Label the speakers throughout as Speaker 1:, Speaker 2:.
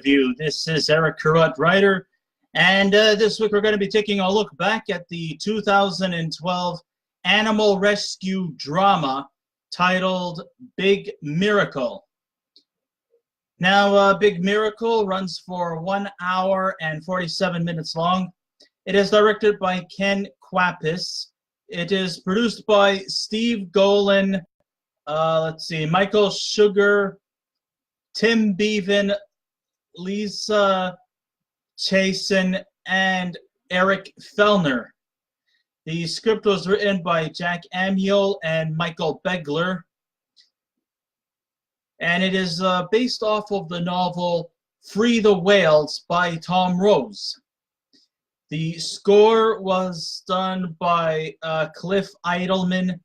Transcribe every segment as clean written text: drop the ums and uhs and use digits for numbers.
Speaker 1: Review. This is Eric Carruth, writer, and this week we're going to be taking a look back at the 2012 animal rescue drama titled Big Miracle. Now, Big Miracle runs for 1 hour and 47 minutes long. It is directed by Ken Kwapis. It is produced by Steve Golan, Michael Sugar, Tim Bevan, Lisa Chasen, and Eric Fellner. The script was written by Jack Amiel and Michael Begler, and it is based off of the novel Free the Whales by Tom Rose. The score was done by Cliff Eidelman,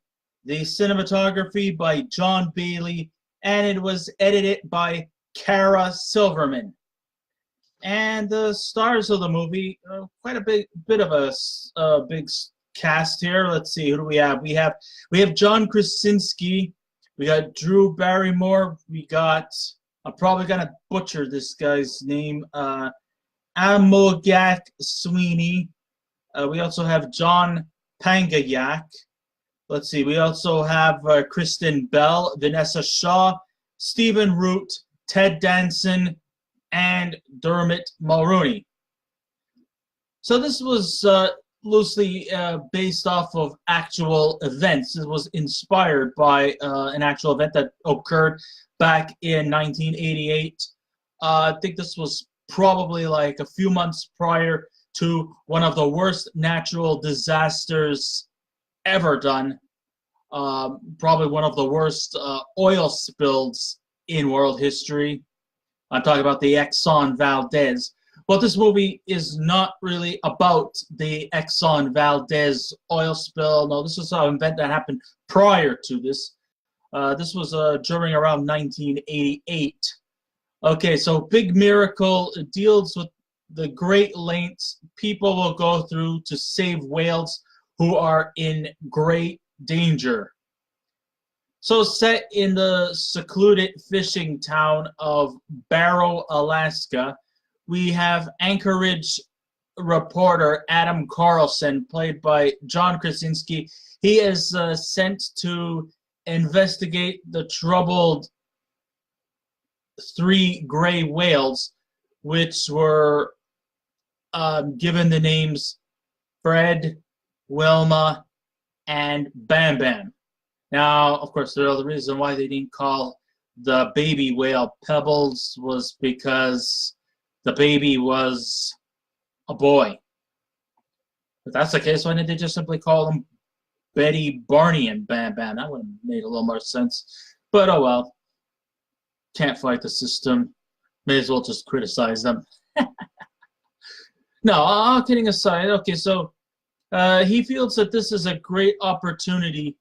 Speaker 1: the cinematography by John Bailey, and it was edited by Kara Silverman. And the stars of the movie, quite a bit of a big cast here. Let's see, who do we have? We have John Krasinski. We got Drew Barrymore. We got, I'm probably gonna butcher this guy's name, Ahmaogak Sweeney. We also have John Pingayak. Let's see, we also have Kristen Bell, Vinessa Shaw, Stephen Root, Ted Danson, and Dermot Mulroney. So this was loosely based off of actual events. It was inspired by an actual event that occurred back in 1988. I think this was probably like a few months prior to one of the worst natural disasters ever done. Probably one of the worst oil spills in world history. I'm talking about the Exxon Valdez. But this movie is not really about the Exxon Valdez oil spill. No, this was an event that happened prior to this. This was during around 1988. Okay, so Big Miracle deals with the great lengths people will go through to save whales who are in great danger. So set in the secluded fishing town of Barrow, Alaska, we have Anchorage reporter Adam Carlson, played by John Krasinski. He is sent to investigate the troubled 3 gray whales, which were given the names Fred, Wilma, and Bam Bam. Now, of course, the reason why they didn't call the baby whale Pebbles was because the baby was a boy. If that's the case, why didn't they just simply call them Betty, Barney, and Bam Bam? That would have made a little more sense. But oh well. Can't fight the system. May as well just criticize them. No, all kidding aside. Okay, so he feels that this is a great opportunity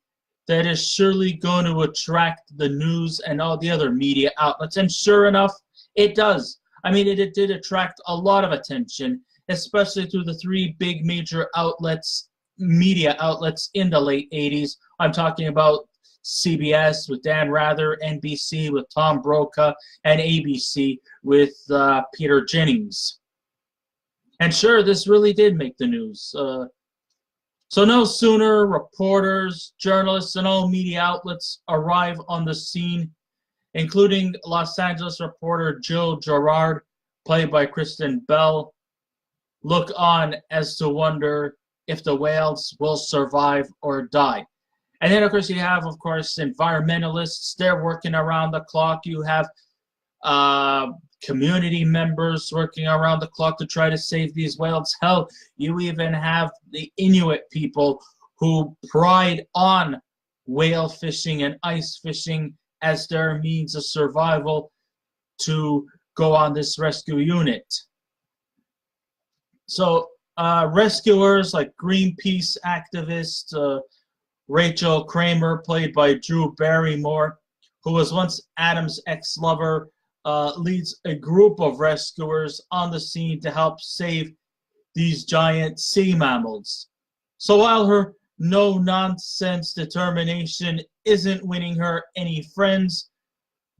Speaker 1: that is surely going to attract the news and all the other media outlets. And sure enough, it does. I mean, it did attract a lot of attention, especially through the 3 big major outlets, media outlets in the late 80s. I'm talking about CBS with Dan Rather, NBC with Tom Brokaw, and ABC with Peter Jennings. And sure, this really did make the news. So no sooner reporters, journalists, and all media outlets arrive on the scene, including Los Angeles reporter Jill Gerard, played by Kristen Bell, look on as to wonder if the whales will survive or die. And then, of course, you have, environmentalists. They're working around the clock. You have community members working around the clock to try to save these whales. Hell, you even have the Inuit people who pride on whale fishing and ice fishing as their means of survival to go on this rescue unit. So rescuers like Greenpeace activist Rachel Kramer, played by Drew Barrymore, who was once Adam's ex-lover, leads a group of rescuers on the scene to help save these giant sea mammals. So while her no-nonsense determination isn't winning her any friends,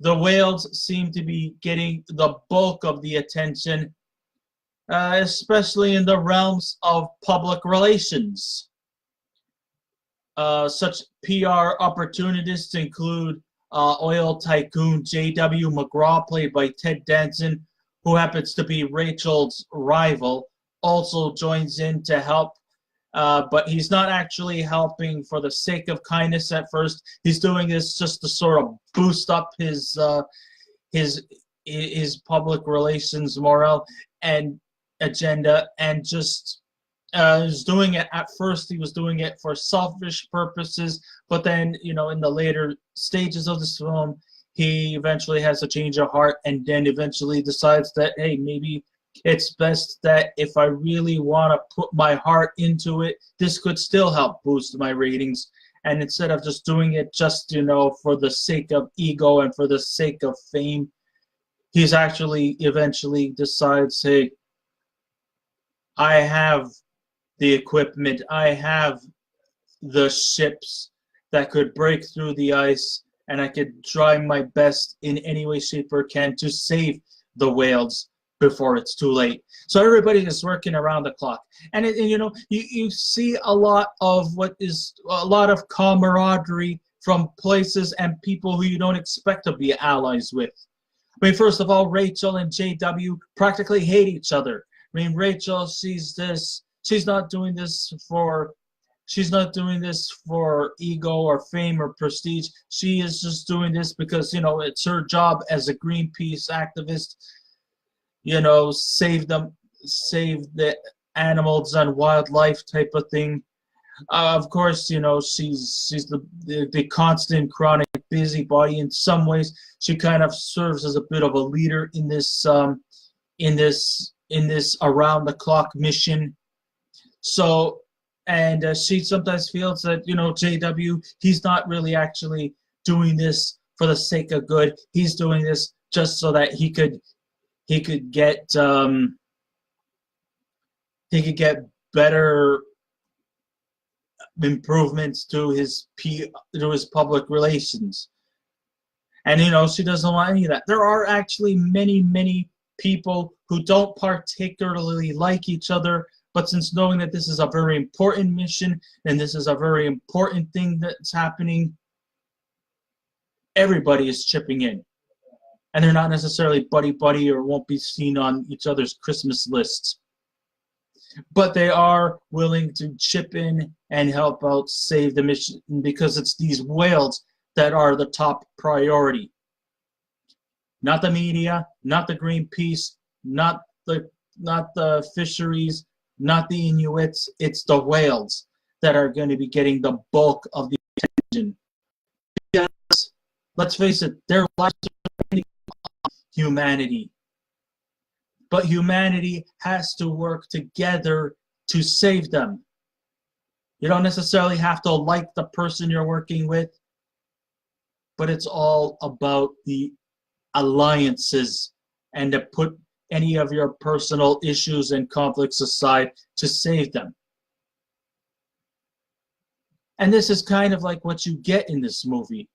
Speaker 1: the whales seem to be getting the bulk of the attention, especially in the realms of public relations. Such PR opportunities include oil tycoon J.W. McGraw, played by Ted Danson, who happens to be Rachel's rival, also joins in to help. But he's not actually helping for the sake of kindness at first. He's doing this just to sort of boost up his public relations morale and agenda, and just is doing it. At first, he was doing it for selfish purposes, but then, in the later stages of this film, he eventually has a change of heart, and then eventually decides that, hey, maybe it's best that if I really want to put my heart into it, this could still help boost my ratings. And instead of just doing it just, for the sake of ego and for the sake of fame, he's actually eventually decides, hey, I have the equipment, I have the ships that could break through the ice, and I could try my best in any way, shape, or can to save the whales before it's too late. So everybody is working around the clock, and you see a lot of camaraderie from places and people who you don't expect to be allies with. I mean, first of all, Rachel and JW practically hate each other. I mean, Rachel sees this. She's not doing this for ego or fame or prestige. She is just doing this because, it's her job as a Greenpeace activist. Save the animals and wildlife type of thing. Of course, she's the constant chronic busybody. In some ways, she kind of serves as a bit of a leader in this around the clock mission. So, and she sometimes feels that, JW, he's not really actually doing this for the sake of good. He's doing this just so that he could get better improvements to his public relations. And she doesn't want any of that. There are actually many people who don't particularly like each other, but since knowing that this is a very important mission and this is a very important thing that's happening, everybody is chipping in. And they're not necessarily buddy-buddy or won't be seen on each other's Christmas lists. But they are willing to chip in and help out save the mission, because it's these whales that are the top priority. Not the media, not the Greenpeace, not the fisheries, not the Inuits. It's the whales that are going to be getting the bulk of the attention. Because, let's face it, their lives are depending on humanity. But humanity has to work together to save them. You don't necessarily have to like the person you're working with, but it's all about the alliances and to put any of your personal issues and conflicts aside to save them. And this is kind of like what you get in this movie.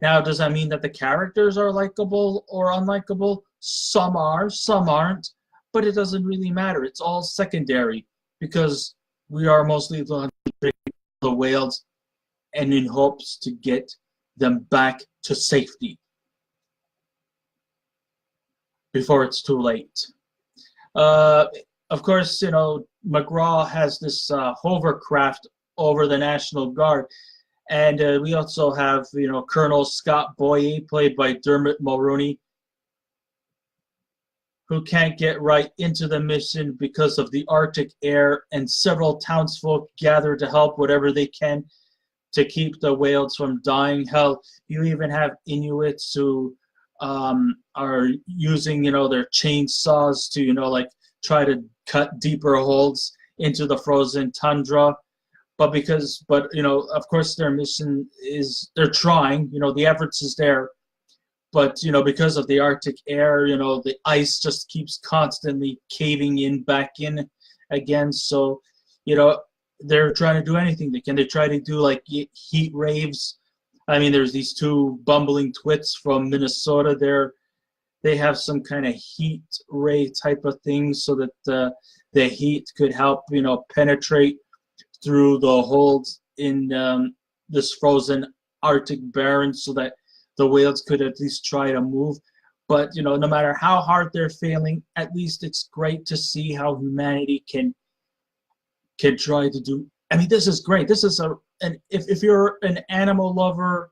Speaker 1: Now, does that mean that the characters are likable or unlikable? Some are, some aren't, but it doesn't really matter. It's all secondary, because we are mostly the whales and in hopes to get them back to safety before it's too late. Of course, McGraw has this hovercraft over the National Guard, and we also have, Colonel Scott Boyer, played by Dermot Mulroney, who can't get right into the mission because of the Arctic air, and several townsfolk gather to help whatever they can to keep the whales from dying. Hell, you even have Inuits who are using, their chainsaws to, try to cut deeper holes into the frozen tundra. But of course their mission is, they're trying, the efforts is there. But, because of the Arctic air, the ice just keeps constantly caving in back in again. So, they're trying to do anything they can. They try to do heat waves I mean, there's these two bumbling twits from Minnesota. They have some kind of heat ray type of thing so that the heat could help, penetrate through the holes in this frozen Arctic barren so that the whales could at least try to move. But, no matter how hard they're failing, at least it's great to see how humanity can try to do. I mean, this is great. This is if you're an animal lover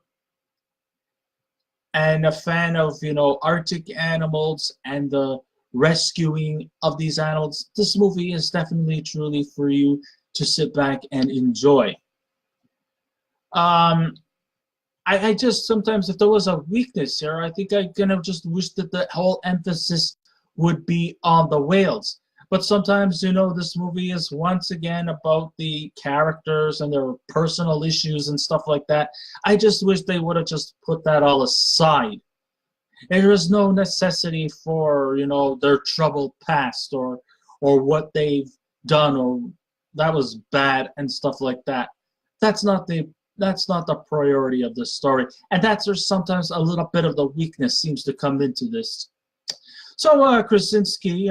Speaker 1: and a fan of, Arctic animals and the rescuing of these animals, this movie is definitely truly for you to sit back and enjoy. I just sometimes, if there was a weakness here, I think I kind of just wish that the whole emphasis would be on the whales. But sometimes, this movie is once again about the characters and their personal issues and stuff like that. I just wish they would have just put that all aside. There is no necessity for, their troubled past or what they've done or that was bad and stuff like that. That's not the priority of the story. And that's where sometimes a little bit of the weakness seems to come into this. So Krasinski,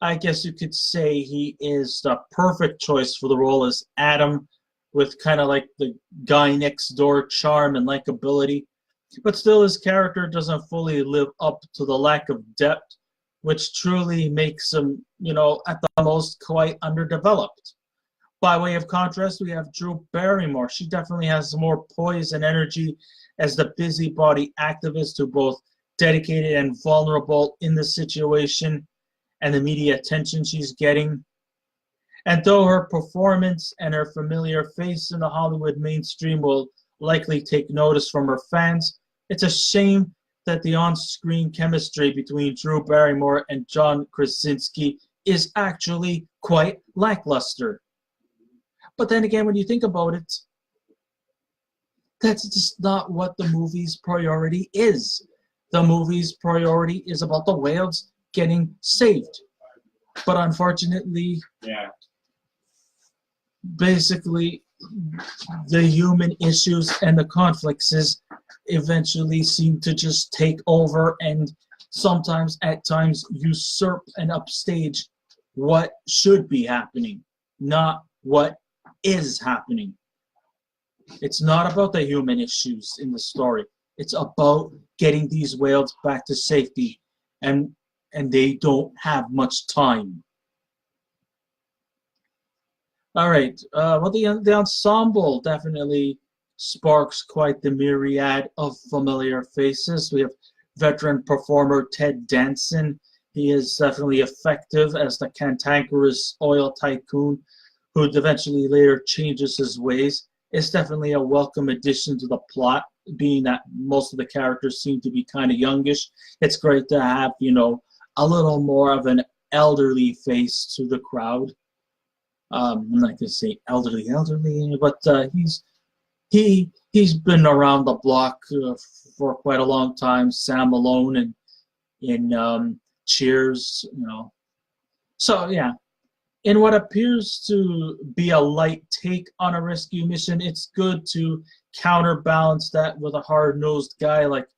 Speaker 1: I guess you could say he is the perfect choice for the role as Adam, with kind of like the guy next door charm and likability. But still his character doesn't fully live up to the lack of depth, which truly makes him, at the most quite underdeveloped. By way of contrast, we have Drew Barrymore. She definitely has more poise and energy as the busybody activist who both dedicated and vulnerable in the situation and the media attention she's getting. And though her performance and her familiar face in the Hollywood mainstream will likely take notice from her fans, it's a shame that the on-screen chemistry between Drew Barrymore and John Krasinski is actually quite lackluster. But then again, when you think about it, that's just not what the movie's priority is. The movie's priority is about the whales getting saved. But unfortunately, basically, the human issues and the conflicts eventually seem to just take over and sometimes, at times, usurp and upstage what should be happening, not what is happening. It's not about the human issues in the story. It's about getting these whales back to safety, and they don't have much time. All right. Well, the ensemble definitely sparks quite the myriad of familiar faces. We have veteran performer Ted Danson. He is definitely effective as the cantankerous oil tycoon who eventually later changes his ways. It's definitely a welcome addition to the plot, being that most of the characters seem to be kind of youngish. It's great to have, a little more of an elderly face to the crowd. I'm not going to say elderly, but he's been around the block for quite a long time. Sam Malone and in Cheers, So yeah, in what appears to be a light take on a rescue mission, it's good to counterbalance that with a hard-nosed guy like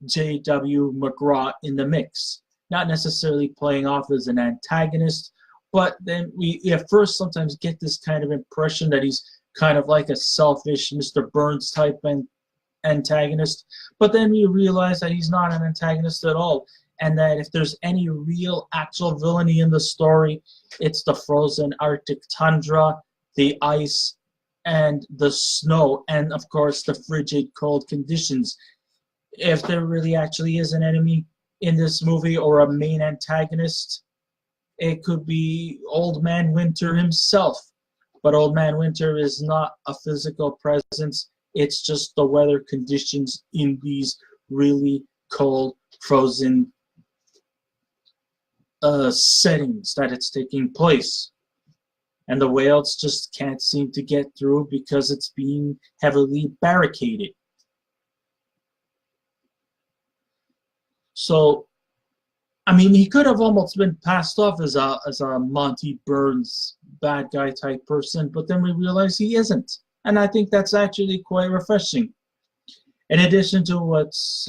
Speaker 1: J.W. McGraw in the mix. Not necessarily playing off as an antagonist, but then we at first sometimes get this kind of impression that he's kind of like a selfish Mr. Burns type antagonist. But then we realize that he's not an antagonist at all, and that if there's any real actual villainy in the story, it's the frozen Arctic tundra, the ice, and the snow, and of course the frigid cold conditions. If there really actually is an enemy in this movie or a main antagonist, it could be Old Man Winter himself. But Old Man Winter is not a physical presence. It's just the weather conditions in these really cold, frozen settings that it's taking place. And the whales just can't seem to get through because it's being heavily barricaded. So, I mean, he could have almost been passed off as a Monty Burns bad guy type person, but then we realize he isn't. And I think that's actually quite refreshing. In addition to what's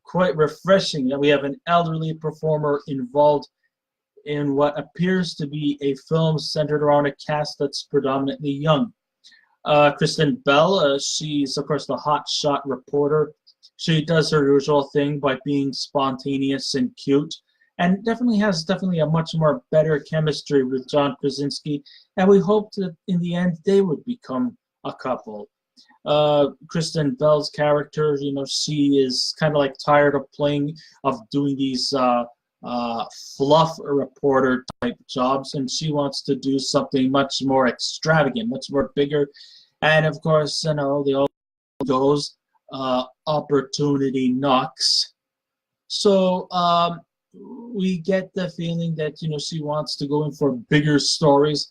Speaker 1: quite refreshing, that we have an elderly performer involved in what appears to be a film centered around a cast that's predominantly young. Kristen Bell, she's of course the hotshot reporter. She does her usual thing by being spontaneous and cute, and definitely a much more better chemistry with John Krasinski. And we hoped that in the end they would become a couple. Kristen Bell's character, she is kind of like tired of doing these fluff reporter type jobs, and she wants to do something much more extravagant, much more bigger. And of course, the old goes, opportunity knocks. So we get the feeling that she wants to go in for bigger stories.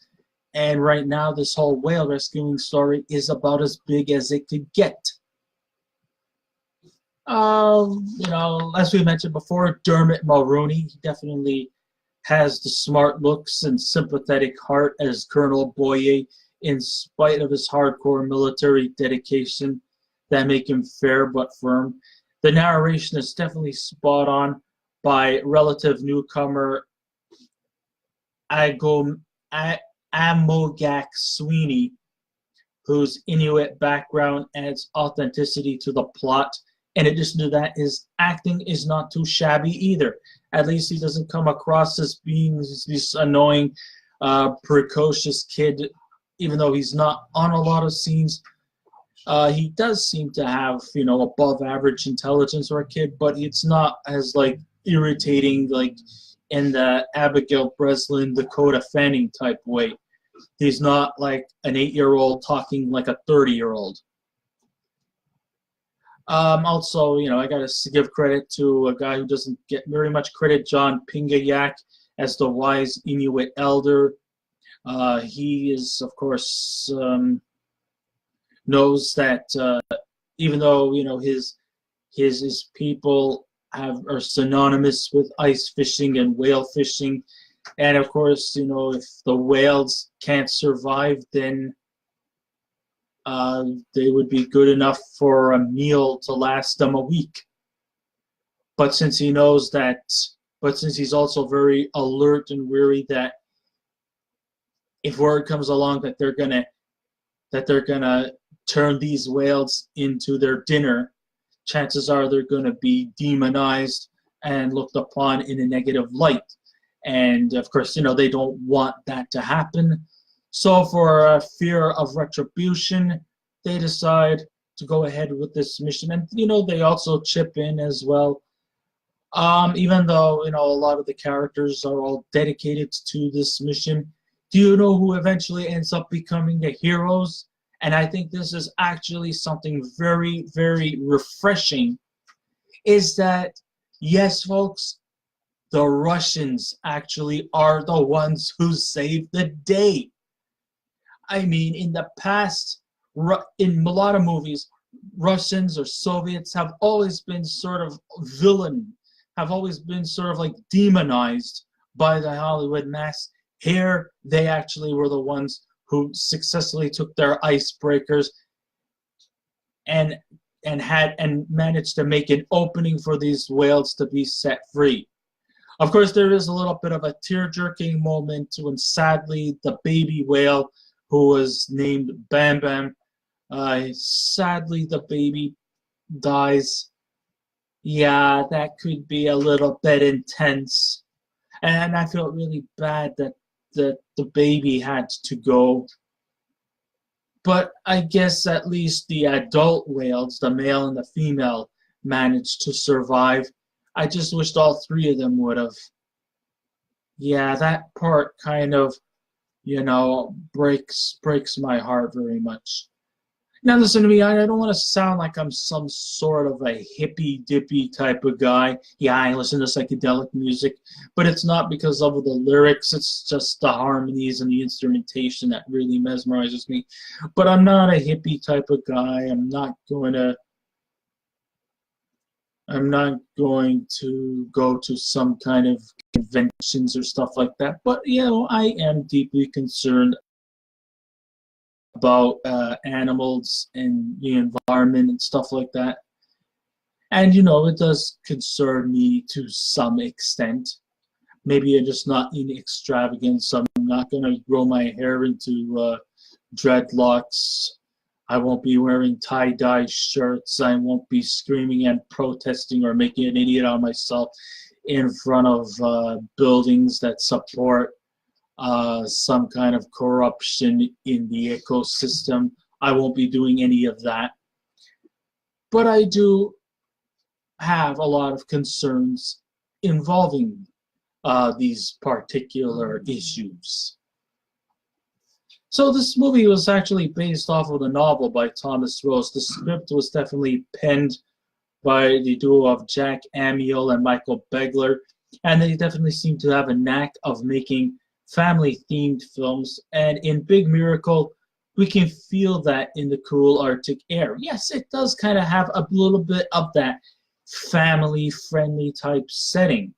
Speaker 1: And right now, this whole whale rescuing story is about as big as it could get. As we mentioned before, Dermot Mulroney, he definitely has the smart looks and sympathetic heart as Colonel Boyer, in spite of his hardcore military dedication that make him fair but firm. The narration is definitely spot on by relative newcomer Ahmaogak Sweeney, whose Inuit background adds authenticity to the plot. In addition to that, his acting is not too shabby either. At least he doesn't come across as being this annoying, precocious kid, even though he's not on a lot of scenes. He does seem to have, above average intelligence for a kid, but it's not as, irritating, in the Abigail Breslin, Dakota Fanning type way. He's not like an 8-year-old talking like a 30-year-old. Also, I got to give credit to a guy who doesn't get very much credit, John Pingayak, as the wise Inuit elder. He is, of course, knows that even though his people are synonymous with ice fishing and whale fishing, and of course, if the whales can't survive, then they would be good enough for a meal to last them a week. But since he's also very alert and wary that if word comes along that they're gonna turn these whales into their dinner, chances are they're gonna be demonized and looked upon in a negative light. And of course, they don't want that to happen. So for fear of retribution, they decide to go ahead with this mission. And, they also chip in as well. Even though, a lot of the characters are all dedicated to this mission, do you know who eventually ends up becoming the heroes? And I think this is actually something very, very refreshing, is that, yes, folks, the Russians actually are the ones who saved the day. I mean, in the past, in a lot of movies, Russians or Soviets have always been sort of have always been sort of like demonized by the Hollywood mass. Here, they actually were the ones who successfully took their icebreakers and managed to make an opening for these whales to be set free. Of course, there is a little bit of a tear-jerking moment when, sadly, the baby whale, who was named Bam Bam, sadly the baby dies. Yeah, that could be a little bit intense. And I felt really bad that the baby had to go. But I guess at least the adult whales, the male and the female, managed to survive. I just wished all three of them would have. Yeah, that part kind of, breaks my heart very much. Now listen to me, I don't want to sound like I'm some sort of a hippy-dippy type of guy. Yeah, I listen to psychedelic music, but it's not because of the lyrics, it's just the harmonies and the instrumentation that really mesmerizes me. But I'm not a hippie type of guy. I'm not going to go to some kind of conventions or stuff like that. But, I am deeply concerned about animals and the environment and stuff like that. And you know, it does concern me to some extent. Maybe I'm just not in extravagance. I'm not going to grow my hair into dreadlocks. I won't be wearing tie-dye shirts. I won't be screaming and protesting or making an idiot out of myself in front of buildings that support some kind of corruption in the ecosystem. I won't be doing any of that. But I do have a lot of concerns involving these particular issues. So this movie was actually based off of the novel by Thomas Rose. The script was definitely penned by the duo of Jack Amiel and Michael Begler, and they definitely seem to have a knack of making family-themed films. And in Big Miracle, we can feel that in the cool Arctic air. Yes, it does kind of have a little bit of that family-friendly type setting.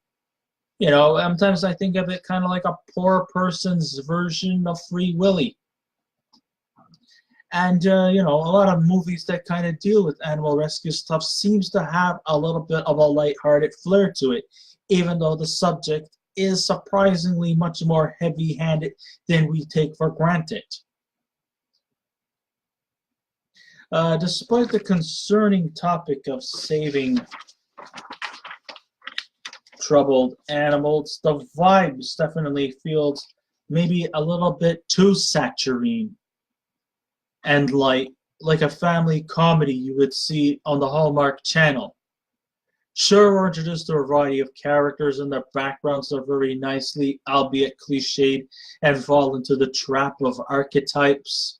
Speaker 1: You know, sometimes I think of it kind of like a poor person's version of Free Willy. And, you know, a lot of movies that kind of deal with animal rescue stuff seems to have a little bit of a lighthearted flair to it, even though the subject is surprisingly much more heavy-handed than we take for granted. Despite the concerning topic of saving troubled animals, the vibes definitely feels maybe a little bit too saccharine and light, like a family comedy you would see on the Hallmark Channel. Sure, we're introduced to a variety of characters and their backgrounds are very nicely, albeit cliched, and fall into the trap of archetypes.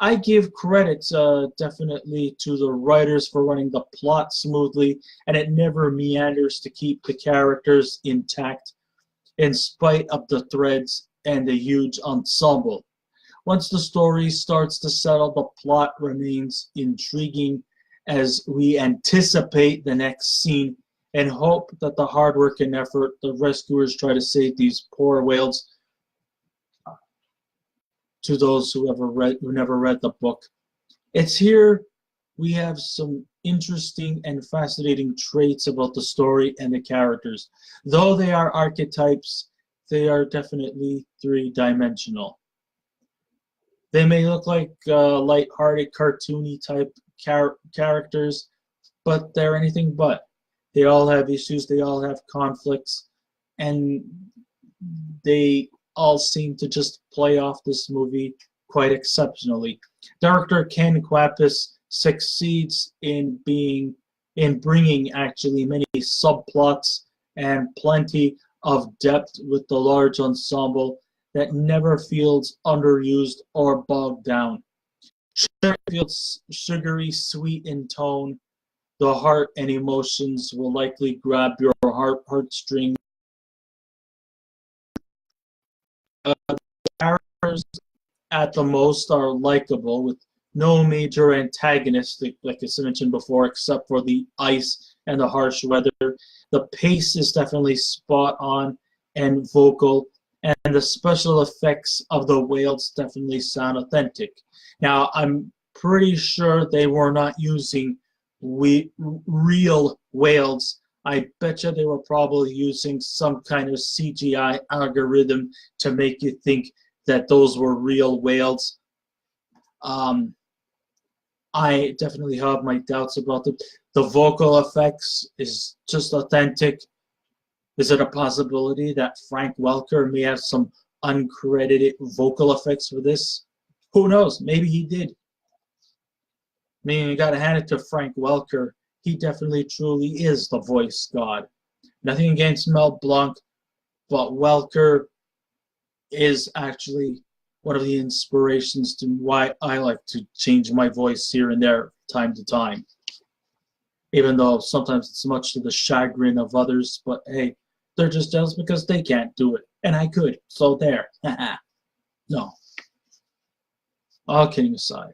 Speaker 1: I give credit definitely to the writers for running the plot smoothly, and it never meanders to keep the characters intact in spite of the threads and the huge ensemble. Once the story starts to settle, the plot remains intriguing as we anticipate the next scene and hope that the hard work and effort the rescuers try to save these poor whales, to those who never read the book. It's here we have some interesting and fascinating traits about the story and the characters. Though they are archetypes, they are definitely three-dimensional. They may look like light-hearted, cartoony type characters, but they're anything but. They all have issues, they all have conflicts, and they all seem to just play off this movie quite exceptionally. Director Ken Kwapis succeeds in bringing actually many subplots and plenty of depth with the large ensemble that never feels underused or bogged down. Sure, it feels sugary, sweet in tone. The heart and emotions will likely grab your heartstrings. The characters at the most are likable, with no major antagonist, like I mentioned before, except for the ice and the harsh weather. The pace is definitely spot on and vocal, and the special effects of the whales definitely sound authentic. Now, I'm pretty sure they were not using real whales. I bet you they were probably using some kind of CGI algorithm to make you think that those were real whales. I definitely have my doubts about it. The vocal effects is just authentic. Is it a possibility that Frank Welker may have some uncredited vocal effects for this? Who knows? Maybe he did. I mean, you gotta hand it to Frank Welker. He definitely truly is the voice god. Nothing against Mel Blanc, but Welker is actually one of the inspirations to why I like to change my voice here and there time to time. Even though sometimes it's much to the chagrin of others, but hey, they're just jealous because they can't do it. And I could, so there. No. All kidding aside.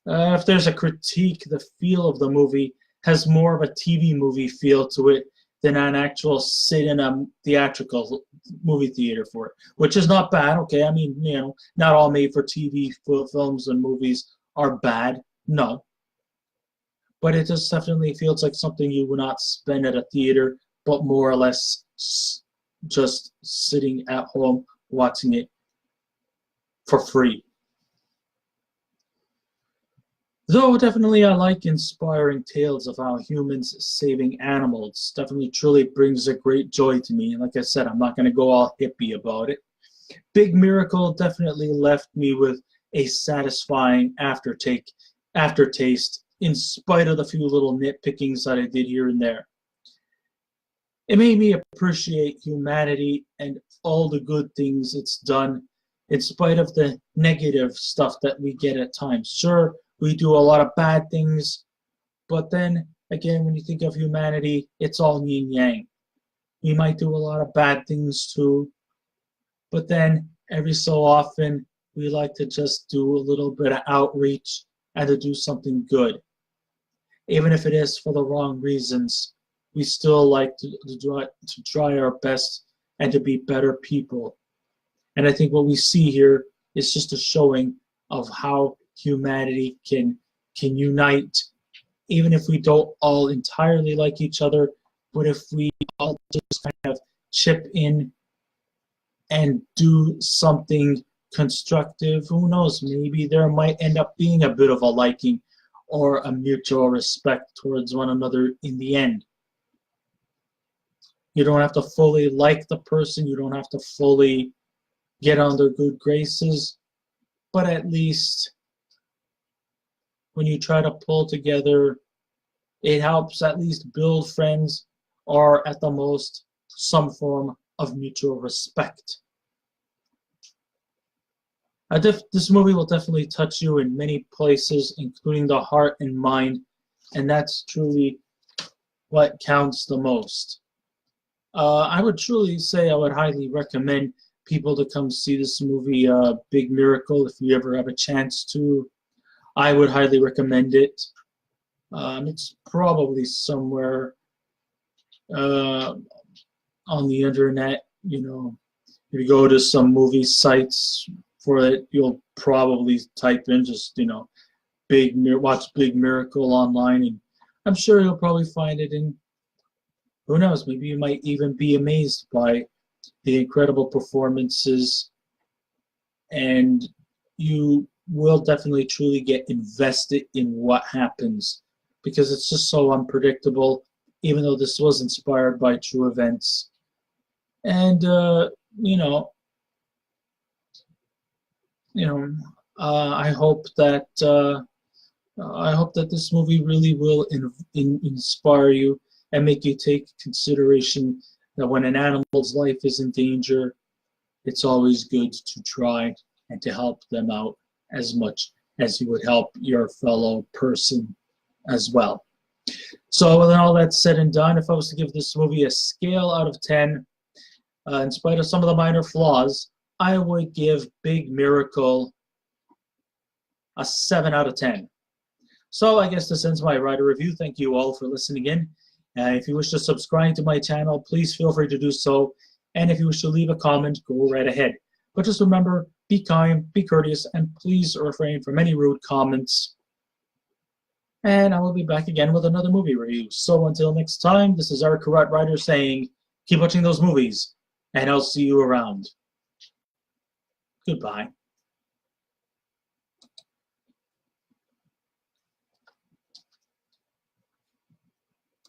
Speaker 1: If there's a critique, the feel of the movie has more of a TV movie feel to it than an actual sit in a theatrical movie theater for it, which is not bad. Okay, I mean, not all made-for-TV films and movies are bad. No, but it just definitely feels like something you would not spend at a theater, but more or less just sitting at home watching it for free. Though definitely I like inspiring tales of how humans saving animals. Definitely truly brings a great joy to me. And like I said, I'm not going to go all hippie about it. Big Miracle definitely left me with a satisfying aftertaste, in spite of the few little nitpickings that I did here and there. It made me appreciate humanity and all the good things it's done, in spite of the negative stuff that we get at times. Sure, we do a lot of bad things, but then again, when you think of humanity, it's all yin yang. We might do a lot of bad things too, but then every so often we like to just do a little bit of outreach and to do something good. Even if it is for the wrong reasons, we still like to try our best and to be better people. And I think what we see here is just a showing of how humanity can unite, even if we don't all entirely like each other, but if we all just kind of chip in and do something constructive, who knows, maybe there might end up being a bit of a liking or a mutual respect towards one another in the end. You don't have to fully like the person, you don't have to fully get on their good graces, but at least when you try to pull together, it helps at least build friends, or at the most, some form of mutual respect. This movie will definitely touch you in many places, including the heart and mind, and that's truly what counts the most. I would truly say I would highly recommend people to come see this movie, Big Miracle, if you ever have a chance to. I would highly recommend it. It's probably somewhere on the internet. If you go to some movie sites for it, you'll probably type in just watch Big Miracle online, and I'm sure you'll probably find it. In who knows, maybe you might even be amazed by the incredible performances, and you will definitely truly get invested in what happens, because it's just so unpredictable, even though this was inspired by true events. And I hope that this movie really will inspire you and make you take consideration that when an animal's life is in danger, it's always good to try and to help them out as much as you would help your fellow person as well. So with all that said and done, if I was to give this movie a scale out of 10, in spite of some of the minor flaws, I would give Big Miracle a 7 out of 10. So I guess this ends my writer review. Thank you all for listening in. If you wish to subscribe to my channel, please feel free to do so. And if you wish to leave a comment, go right ahead. But just remember, be kind, be courteous, and please refrain from any rude comments. And I will be back again with another movie review. So until next time, this is our Correct Writer saying, keep watching those movies, and I'll see you around. Goodbye.